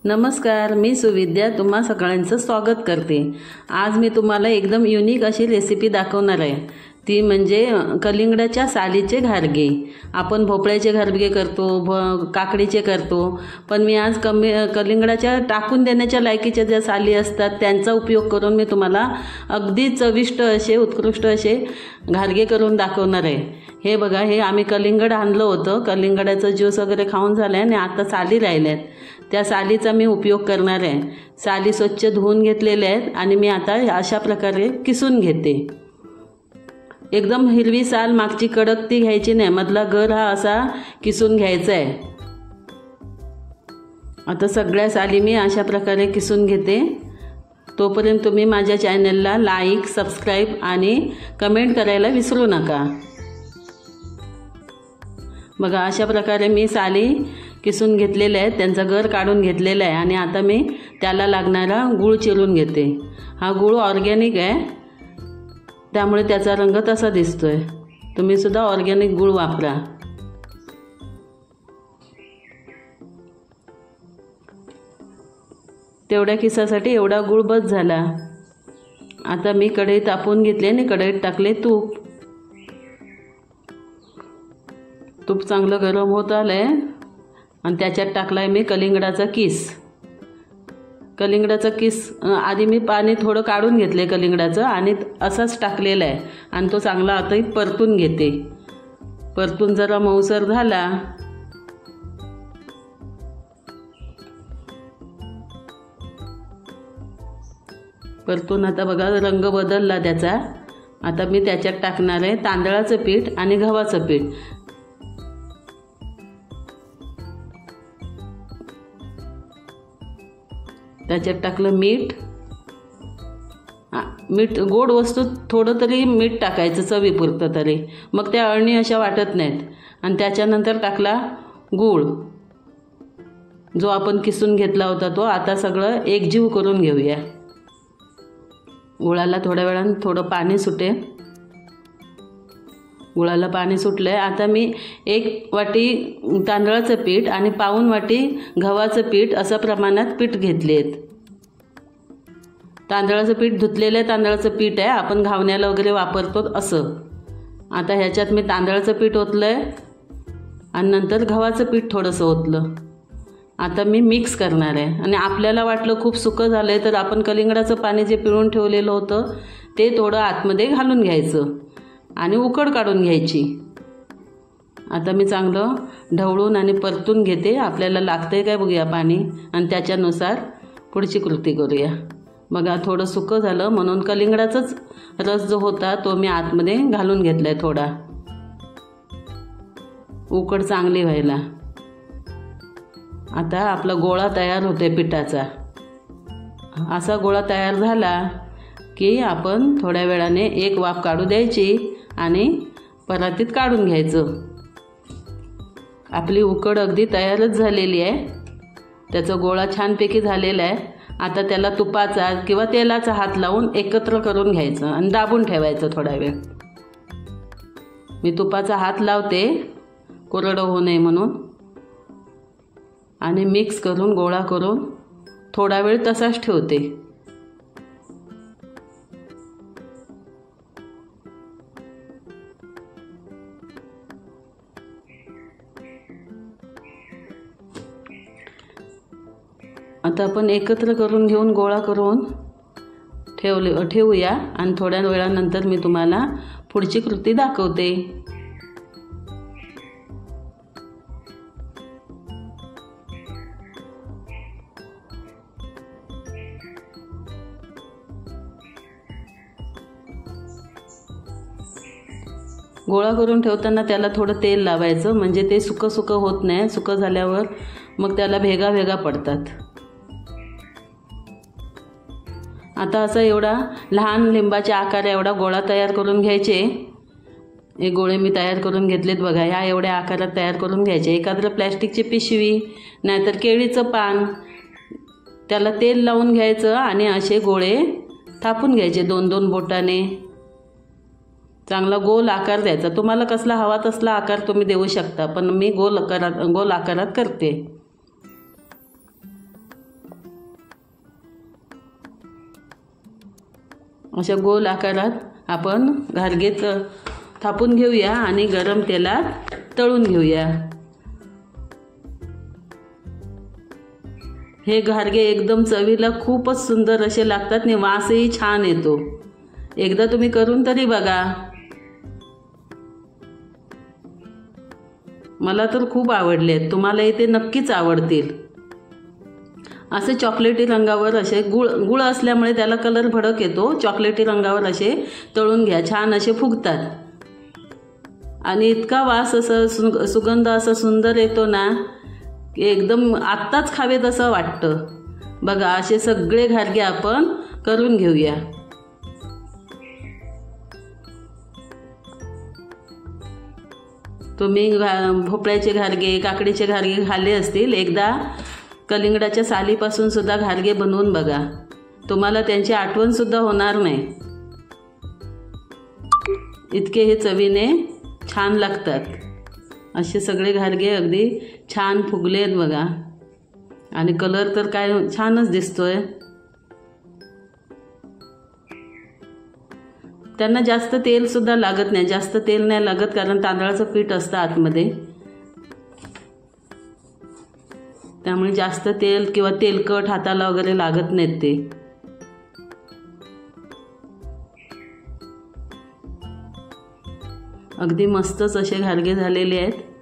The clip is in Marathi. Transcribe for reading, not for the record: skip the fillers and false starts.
नमस्कार, मी सुविद्या तुम्हा सगळ्यांचं स्वागत करते। आज मी तुम्हाला एकदम युनिक अशी रेसिपी दाखवणार आहे। ती म्हणजे कलिंगडाच्या सालीचे घारगे। आपण भोपळ्याचे घारगे करतो, काकडीचे करतो, पण मी आज कलिंगडाच्या टाकून देण्याच्या लायकीच्या ज्या साली असतात त्यांचा उपयोग करून मी तुम्हाला अगदी चविष्ट असे उत्कृष्ट असे घारगे करून दाखवणार आहे। हे बघा, हे आम्ही कलिंगड आणलं होतं, कलिंगडाचं ज्यूस वगैरे खाऊन झालं आणि आता साली राहिल्यात, त्या सालीचा मी उपयोग करणार आहे। साली स्वच्छ धुवून घेतलेल्या आहेत आणि मी आता अशा प्रकारे किसून घेते। एकदम हिरवी साल मागची कडक ती घ्यायची नाही, मधला गर हा असा किसून घ्यायचा आहे। आता सगळ्या साली मी अशा प्रकारे किसून घेते। तोपर्यंत तुम्ही माझ्या चॅनलला लाईक, सबस्क्राईब आणि कमेंट करायला विसरू नका। बघा, अशा प्रकारे मी साली किसून घेतलेल्या आहेत, त्यांचा गर काढून घेतलेला आहे आणि आता मी त्याला लागणारा गूळ चिरून घेते। हा गूळ ऑर्गॅनिक आहे, त्यामुळे त्याचा रंग तसा दिसतोय। तुम्ही सुद्धा ऑर्गॅनिक गूळ वापरा। तेवढ्या किसासाठी एवढा गूळ बस झाला। आता मी कढई तापवून घेतली आणि कढईत टाकले तूप। तूप चांगलं गरम होत आलंय आणि त्याच्यात टाकलाय मी कलिंगडाचा किस। कलिंगडाचा किस आधी मी पाणी थोडं काढून घेतले कलिंगडाचं आणि असाच टाकलेला आहे आणि तो चांगला आता परतून घेते। परतून जरा मऊसर झाला परतून आता बघा रंग बदलला त्याचा। आता मी त्याच्यात टाकणार आहे तांदळाचं पीठ आणि गव्हाचं पीठ। त्याच्यात टाकलं मीठ। मीठ गोड वस्तू थोडं तरी मीठ टाकायचं चवीपुरतं तरी, मग त्या अळणी अशा वाटत नाहीत। आणि त्याच्यानंतर टाकला गूळ, जो आपण किसून घेतला होता तो। आता सगळं एकजीव करून घेऊया। गुळाला थोड्या वेळानं थोडं पाणी सुटेल। गुळाला पाणी सुटलंय। आता मी 1 वाटी तांदळाचं पीठ आणि पाऊण वाटी गव्हाचं पीठ असं प्रमाणात पीठ घेतलेत। तांदळाचं पीठ धुतलेलं तांदळाचं पीठ आहे, आपण घावण्याला वगैरे वापरतो असं। आता ह्याच्यात मी तांदळाचं पीठ ओतलंय आणि नंतर गव्हाचं पीठ थोडंसं ओतलं। आता मी मिक्स करणार आहे आणि आपल्याला वाटलं खूप सुकं झालंय तर आपण कलिंगडाचं पाणी जे पिळून ठेवलेलं होतं ते थोडं आतमध्ये घालून घ्यायचं आणि उकड काढून घ्यायची। आता मी चांगलं ढवळून आणि परतून घेते। आपल्याला लागतंय काय बघूया पाणी आणि त्याच्यानुसार पुढची कृती करूया। बघा, थोडं सुकं झालं म्हणून कलिंगडाचाच रस जो होता तो मी आतमध्ये घालून घेतलाय थोडा, उकड चांगली व्हायला। आता आपला गोळा तयार होतोय पिठाचा। असा गोळा तयार झाला की आपण थोड्या वेळाने एक वाफ काढू द्यायची आणि परातीत काढून घ्यायचं। आपली उकड अगदी तयारच झालेली आहे, त्याचा गोळा छानपैकी झालेला आहे। आता त्याला तुपाचा किंवा तेलाचा हात लावून एकत्र करून घ्यायचं आणि दाबून ठेवायचं थोडा वेळ। मी तुपाचा हात लावते कोरडं होऊ नये म्हणून आणि मिक्स करून गोळा करून थोडा वेळ तसाच ठेवते। आता आपण एकत्र करून घेऊन गोळा करून ठेवूया आणि थोड्या वेळानंतर मी तुम्हाला पुढची कृती दाखवते। गोळा करून ठेवताना त्याला थोडं तेल लावायचं, म्हणजे ते सुकं सुकं होत नाही। सुकं झाल्यावर मग त्याला भेगा भेगा पडतात। आता असा एवढा लहान लिंबाच्या आकार एवढा गोळा तयार करून घ्यायचे। हे गोळे मी तयार करून घेतलेत बघा, ह्या एवढ्या आकारात तयार करून घ्यायचे। एखादं प्लॅस्टिकची पिशवी नाहीतर केळीचं पान, त्याला तेल लावून घ्यायचं आणि असे गोळे थापून घ्यायचे 2-2 बोटाने। चांगला गोल आकार द्यायचा। तुम्हाला कसला हवा तसला आकार तुम्ही देऊ शकता, पण मी गोल आकारात करते। अशा गोल आकारात आपण घारगे थापून घेऊया आणि गरम तेलात तळून घेऊया। हे घारगे एकदम चवीला खूपच सुंदर असे लागतात आणि वासही छान येतो। एकदा तुम्ही करून तरी बघा। मला तर खूप आवडले, तुम्हाला ते नक्कीच आवडतील। असे चॉकलेटी रंगावर असे गुळ असल्यामुळे त्याला कलर भडक येतो। चॉकलेटी रंगावर असे तळून घ्या, छान असे फुगतात आणि इतका वास असा सुगंध असा सुंदर येतो ना, एकदम आत्ताच खावेत असं वाटतं। बघा, असे सगळे घारगे आपण करून घेऊया। तुम्ही भोपळ्याचे घारगे, काकडीचे घारगे खाल्ले असतील, एकदा कलिंगडाच्या सालीपासून सुद्धा घारगे बनवून बघा, तुम्हाला त्यांची आठवण सुद्धा होणार नाही। इतके हे चवीने छान लागतात। असे सगळे घारगे अगदी छान फुगलेत बघा आणि कलर तर काय छानच दिसतोय। त्यांना जास्त तेल सुद्धा लागत नाही, जास्त तेल नाही लागत कारण तांदळाचं पीठ असतं आतमध्ये, त्यामुळे जास्त तेल किंवा तेलकट हाताला वगैरे लागत नाहीत ते। अगदी मस्तच असे घारगे झालेले आहेत।